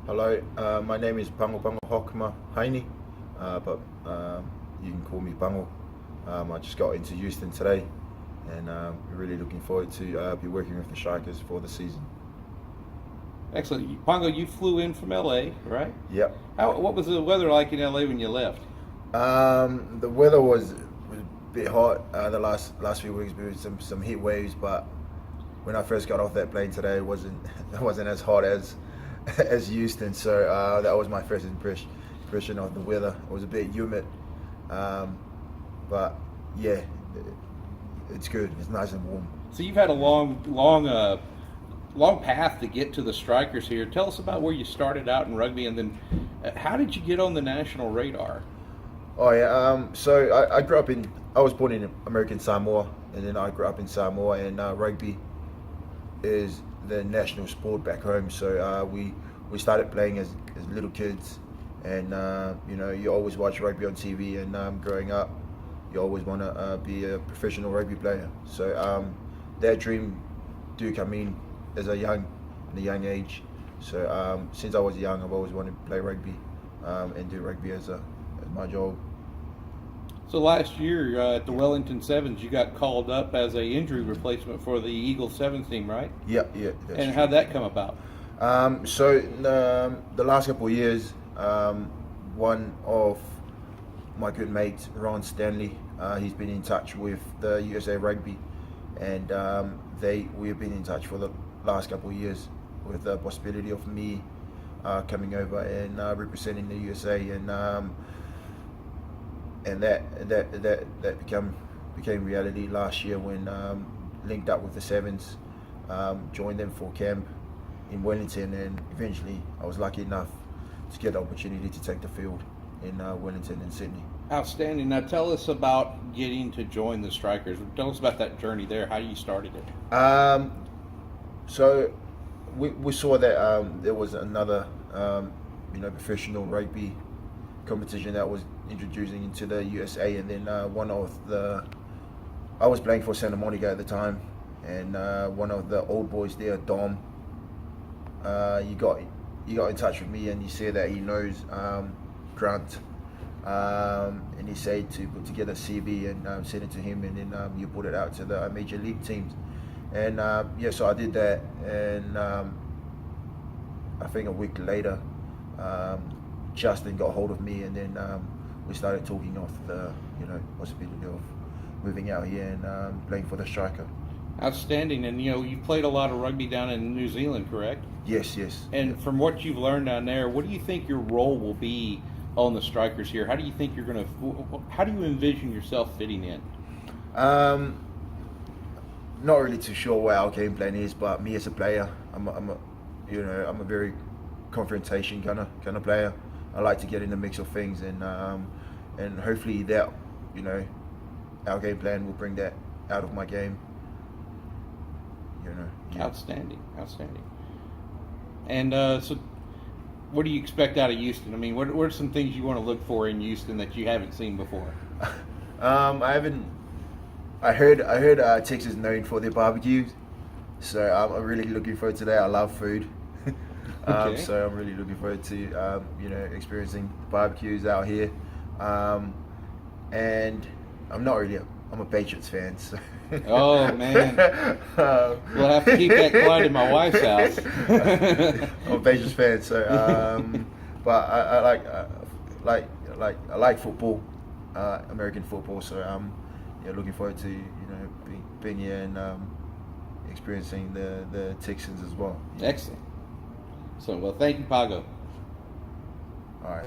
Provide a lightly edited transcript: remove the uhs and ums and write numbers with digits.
Hello, my name is Pagopagohokma Haini, but you can call me Pango. I just got into Houston today, and we're really looking forward to be working with the Strikers for the season. Excellent. Pago, you flew in from LA, right? Yep. What was the weather like in LA when you left? The weather was a bit hot the last few weeks. We had some heat waves, but when I first got off that plane today, it wasn't as hot as Houston. So that was my first impression of the weather. It was a bit humid, but yeah, it's good. It's nice and warm. So you've had a long path to get to the Strikers here. Tell us about where you started out in rugby, and then how did you get on the national radar? Oh yeah, so I grew up I was born in American Samoa, and then I grew up in Samoa, and rugby is the national sport back home. So we started playing as little kids, and you always watch rugby on TV, and growing up, you always want to be a professional rugby player. So that dream do come in as a young age. So since I was young, I've always wanted to play rugby and do rugby as my job. So last year at the Wellington Sevens, you got called up as a injury replacement for the Eagle Sevens team, right? Yeah. And how'd that come about? So the last couple of years, one of my good mates, Ron Stanley, he's been in touch with the USA Rugby, and we've been in touch for the last couple of years with the possibility of me coming over and representing the USA, and that became reality last year when linked up with the Sevens, joined them for camp in Wellington, and eventually I was lucky enough to get the opportunity to take the field in Wellington and Sydney. Outstanding. Now tell us about getting to join the Strikers. Tell us about that journey there, how you started it. So we saw that there was another professional rugby competition that was introducing into the USA, and then I was playing for Santa Monica at the time, and one of the old boys there, Dom, he got in touch with me, and he said that he knows Grant, and he said to put together a CV and send it to him, and then you put it out to the major league teams, and so I did that, and I think a week later, Justin got hold of me, and then we started talking of the possibility of moving out here and playing for the Striker. Outstanding. And you played a lot of rugby down in New Zealand, correct? Yes. And from what you've learned down there, what do you think your role will be on the Strikers here? How do you think how do you envision yourself fitting in? Not really too sure what our game plan is, but me as a player, I'm a very confrontation kind of player. I like to get in the mix of things, and hopefully that our game plan will bring that out of my game. Yeah. Outstanding. And so, what do you expect out of Houston? I mean, what are some things you want to look for in Houston that you haven't seen before? I haven't. I heard Texas is known for their barbecues, so I'm really looking forward to that. I love food. Okay. So I'm really looking forward to experiencing barbecues out here, and I'm a Patriots fan. So. Oh man, we'll have to keep that quiet in my wife's house. I'm a Patriots fan, so but I like football, American football. So I'm looking forward to being here and experiencing the Texans as well. Excellent. So, well, thank you, Pago. All right.